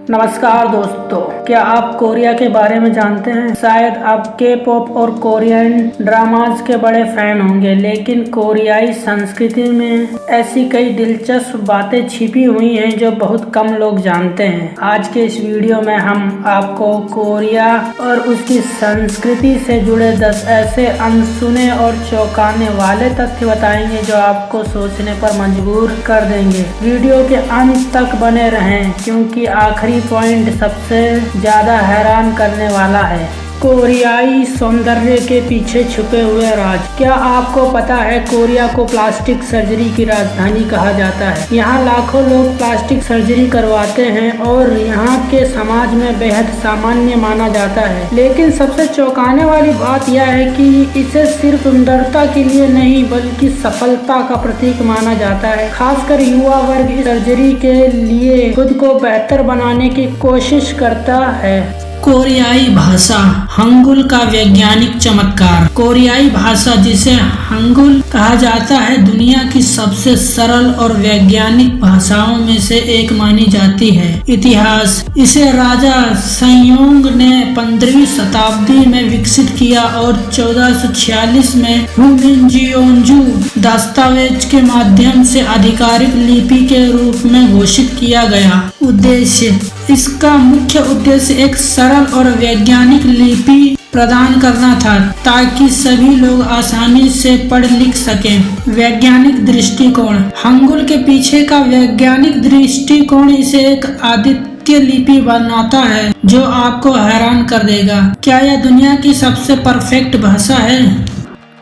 नमस्कार दोस्तों, क्या आप कोरिया के बारे में जानते हैं? शायद आप के पॉप और कोरियन ड्रामास के बड़े फैन होंगे, लेकिन कोरियाई संस्कृति में ऐसी कई दिलचस्प बातें छिपी हुई हैं जो बहुत कम लोग जानते हैं। आज के इस वीडियो में हम आपको कोरिया और उसकी संस्कृति से जुड़े 10 ऐसे अनसुने और चौंकाने वाले तथ्य बताएंगे जो आपको सोचने पर मजबूर कर देंगे। वीडियो के अंत तक बने रहें क्योंकि आखिरी पॉइंट सबसे ज्यादा हैरान करने वाला है। कोरियाई सौंदर्य के पीछे छुपे हुए राज। क्या आपको पता है कोरिया को प्लास्टिक सर्जरी की राजधानी कहा जाता है? यहाँ लाखों लोग प्लास्टिक सर्जरी करवाते हैं और यहाँ के समाज में बेहद सामान्य माना जाता है। लेकिन सबसे चौंकाने वाली बात यह है कि इसे सिर्फ सुंदरता के लिए नहीं बल्कि सफलता का प्रतीक माना जाता है। खासकर युवा वर्ग इस सर्जरी के लिए खुद को बेहतर बनाने की कोशिश करता है। कोरियाई भाषा, हंगुल का वैज्ञानिक चमत्कार। कोरियाई भाषा, जिसे हंगुल कहा जाता है, दुनिया की सबसे सरल और वैज्ञानिक भाषाओं में से एक मानी जाती है। इतिहास, इसे राजा संयोंग ने 15वीं शताब्दी में विकसित किया और 1446 में हुमिंजियोंजू दस्तावेज के माध्यम से आधिकारिक लिपि के रूप में घोषित किया गया। उद्देश्य, इसका मुख्य उद्देश्य एक सरल और वैज्ञानिक लिपि प्रदान करना था ताकि सभी लोग आसानी से पढ़ लिख सकें। वैज्ञानिक दृष्टिकोण, हंगुल के पीछे का वैज्ञानिक दृष्टिकोण इसे एक आदित्य लिपि बनाता है जो आपको हैरान कर देगा। क्या यह दुनिया की सबसे परफेक्ट भाषा है?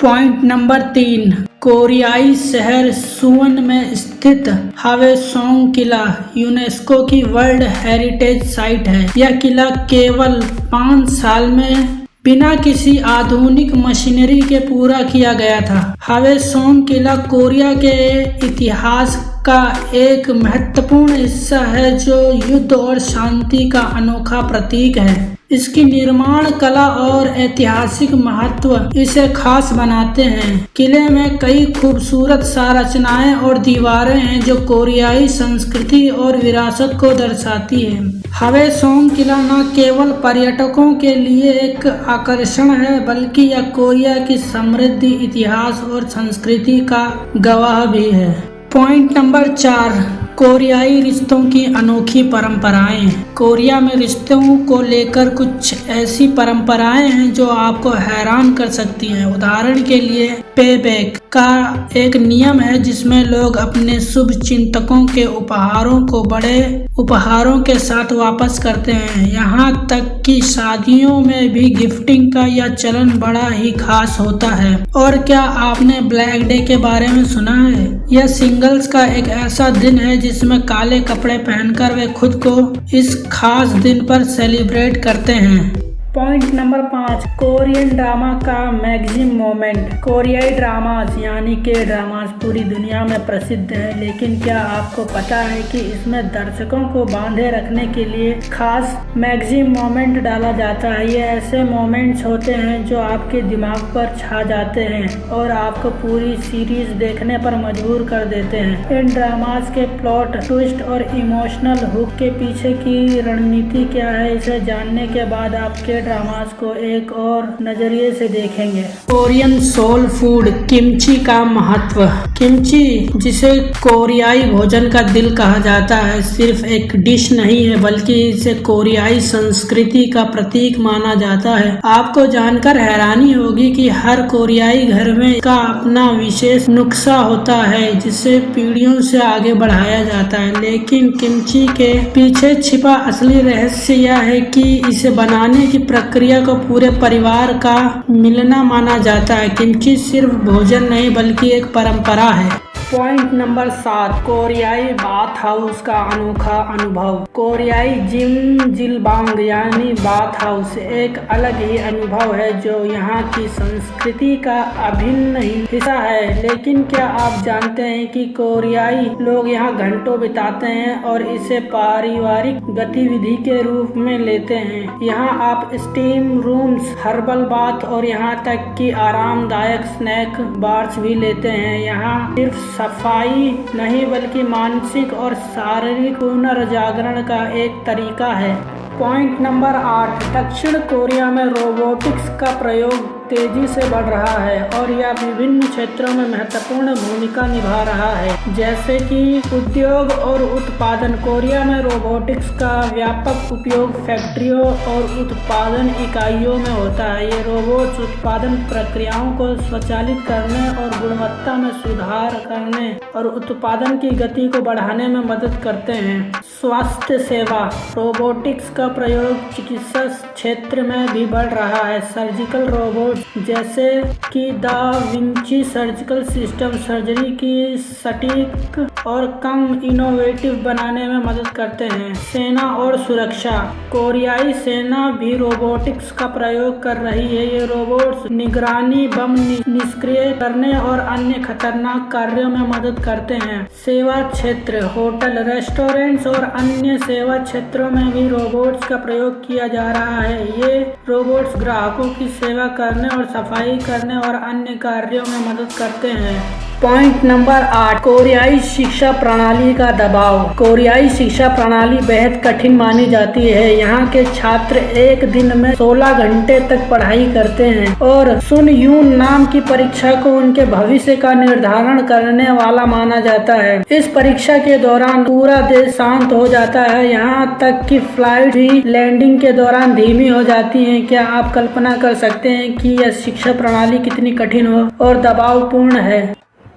पॉइंट नंबर 3, कोरियाई शहर सुवॉन में स्थित हवेसोंग किला यूनेस्को की वर्ल्ड हेरिटेज साइट है। यह किला केवल 5 साल में बिना किसी आधुनिक मशीनरी के पूरा किया गया था। हवेसोंग किला कोरिया के इतिहास का एक महत्वपूर्ण हिस्सा है जो युद्ध और शांति का अनोखा प्रतीक है। इसकी निर्माण कला और ऐतिहासिक महत्व इसे खास बनाते हैं। किले में कई खूबसूरत संरचनाएं और दीवारें हैं जो कोरियाई संस्कृति और विरासत को दर्शाती है। हवेसोंग किला न केवल पर्यटकों के लिए एक आकर्षण है बल्कि यह कोरिया की समृद्ध इतिहास और संस्कृति का गवाह भी है। पॉइंट नंबर 4, कोरियाई रिश्तों की अनोखी परंपराएं। कोरिया में रिश्तों को लेकर कुछ ऐसी परंपराएं हैं जो आपको हैरान कर सकती हैं। उदाहरण के लिए पेबैक का एक नियम है जिसमें लोग अपने शुभ चिंतकों के उपहारों को बड़े उपहारों के साथ वापस करते हैं। यहाँ तक कि शादियों में भी गिफ्टिंग का यह चलन बड़ा ही खास होता है। और क्या आपने ब्लैक डे के बारे में सुना है? यह सिंगल्स का एक ऐसा दिन है जिसमें काले कपड़े पहनकर वे खुद को इस खास दिन पर सेलिब्रेट करते हैं। पॉइंट नंबर 5, कोरियन ड्रामा का मैक्सिम मोमेंट। कोरियाई ड्रामास यानी के ड्रामास पूरी दुनिया में प्रसिद्ध हैं, लेकिन क्या आपको पता है कि इसमें दर्शकों को बांधे रखने के लिए खास मैक्सिम मोमेंट डाला जाता है। ये ऐसे मोमेंट्स होते हैं जो आपके दिमाग पर छा जाते हैं और आपको पूरी सीरीज देखने पर मजबूर कर देते हैं। इन ड्रामास के प्लॉट ट्विस्ट और इमोशनल हुक के पीछे की रणनीति क्या है, इसे जानने के बाद आपके ड्रामास को एक और नजरिए से देखेंगे। कोरियन सोल फूड, किमची का महत्व। किमची, जिसे कोरियाई भोजन का दिल कहा जाता है, सिर्फ एक डिश नहीं है बल्कि इसे कोरियाई संस्कृति का प्रतीक माना जाता है। आपको जानकर हैरानी होगी कि हर कोरियाई घर में इसका अपना विशेष नुस्खा होता है जिसे पीढ़ियों से आगे बढ़ाया जाता है। लेकिन किमची के पीछे छिपा असली रहस्य यह है कि इसे बनाने की प्रक्रिया को पूरे परिवार का मिलना माना जाता है। किमची सिर्फ भोजन नहीं बल्कि एक परंपरा है। पॉइंट नंबर 7, कोरियाई बाथ हाउस का अनोखा अनुभव। कोरियाई जिमजिलबांग यानी बाथ हाउस एक अलग ही अनुभव है जो यहाँ की संस्कृति का अभिन्न हिस्सा है। लेकिन क्या आप जानते हैं कि कोरियाई लोग यहाँ घंटों बिताते हैं और इसे पारिवारिक गतिविधि के रूप में लेते हैं। यहाँ आप स्टीम रूम्स, हर्बल बाथ और यहाँ तक कि आरामदायक स्नैक बार्स भी लेते हैं। यहाँ सिर्फ सफाई नहीं बल्कि मानसिक और शारीरिक पुनर्जागरण का एक तरीका है। पॉइंट नंबर 8, दक्षिण कोरिया में रोबोटिक्स का प्रयोग तेजी से बढ़ रहा है और यह विभिन्न क्षेत्रों में महत्वपूर्ण भूमिका निभा रहा है, जैसे कि उद्योग और उत्पादन। कोरिया में रोबोटिक्स का व्यापक उपयोग फैक्ट्रियों और उत्पादन इकाइयों में होता है। ये रोबोट्स उत्पादन प्रक्रियाओं को स्वचालित करने और गुणवत्ता में सुधार करने और उत्पादन की गति को बढ़ाने में मदद करते हैं। स्वास्थ्य सेवा, रोबोटिक्स का प्रयोग चिकित्सा क्षेत्र में भी बढ़ रहा है। सर्जिकल रोबोट जैसे कि da Vinci surgical system surgery की सटीक और कम इनोवेटिव बनाने में मदद करते हैं। सेना और सुरक्षा, कोरियाई सेना भी रोबोटिक्स का प्रयोग कर रही है। ये रोबोट्स निगरानी, बम निष्क्रिय करने और अन्य खतरनाक कार्यों में मदद करते हैं। सेवा क्षेत्र, होटल, रेस्टोरेंट्स और अन्य सेवा क्षेत्रों में भी रोबोट्स का प्रयोग किया जा रहा है। ये रोबोट्स ग्राहकों की सेवा करने और सफाई करने और अन्य कार्यों में मदद करते हैं। पॉइंट नंबर 8, कोरियाई शिक्षा प्रणाली का दबाव। कोरियाई शिक्षा प्रणाली बेहद कठिन मानी जाती है। यहाँ के छात्र एक दिन में 16 घंटे तक पढ़ाई करते हैं और सुन यून नाम की परीक्षा को उनके भविष्य का निर्धारण करने वाला माना जाता है। इस परीक्षा के दौरान पूरा देश शांत हो जाता है, यहाँ तक कि फ्लाइट भी लैंडिंग के दौरान धीमी हो जाती है। क्या आप कल्पना कर सकते हैं कि यह शिक्षा प्रणाली कितनी कठिन हो और दबावपूर्ण है।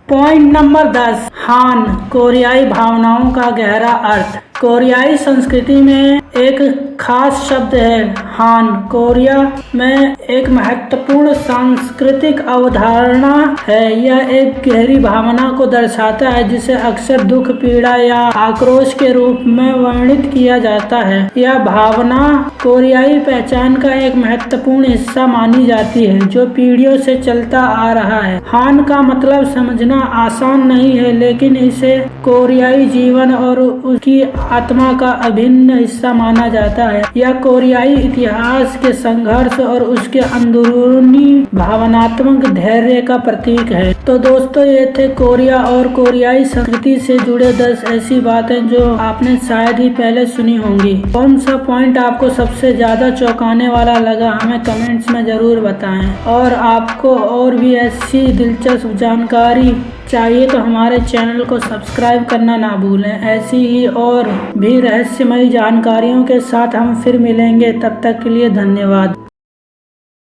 पॉइंट नंबर 10, हान, कोरियाई भावनाओं का गहरा अर्थ। कोरियाई संस्कृति में एक खास शब्द है हान। कोरिया में एक महत्वपूर्ण सांस्कृतिक अवधारणा है। यह एक गहरी भावना को दर्शाता है जिसे अक्सर दुख, पीड़ा या आक्रोश के रूप में वर्णित किया जाता है। यह भावना कोरियाई पहचान का एक महत्वपूर्ण हिस्सा मानी जाती है जो पीढ़ियों से चलता आ रहा है। हान का मतलब समझना आसान नहीं है, लेकिन इसे कोरियाई जीवन और उसकी आत्मा का अभिन्न हिस्सा माना जाता है। यह कोरियाई इतिहास के संघर्ष और उसके अंदरूनी भावनात्मक धैर्य का प्रतीक है। तो दोस्तों, ये थे कोरिया और कोरियाई संस्कृति से जुड़े 10 ऐसी बातें जो आपने शायद ही पहले सुनी होंगी। कौन सा पॉइंट आपको सबसे ज्यादा चौंकाने वाला लगा, हमें कमेंट्स में जरूर बताएं। और आपको और भी ऐसी दिलचस्प जानकारी चाहिए तो हमारे चैनल को सब्सक्राइब करना ना भूलें। ऐसी ही और भी रहस्यमयी जानकारियों के साथ हम फिर मिलेंगे। तब तक के लिए धन्यवाद।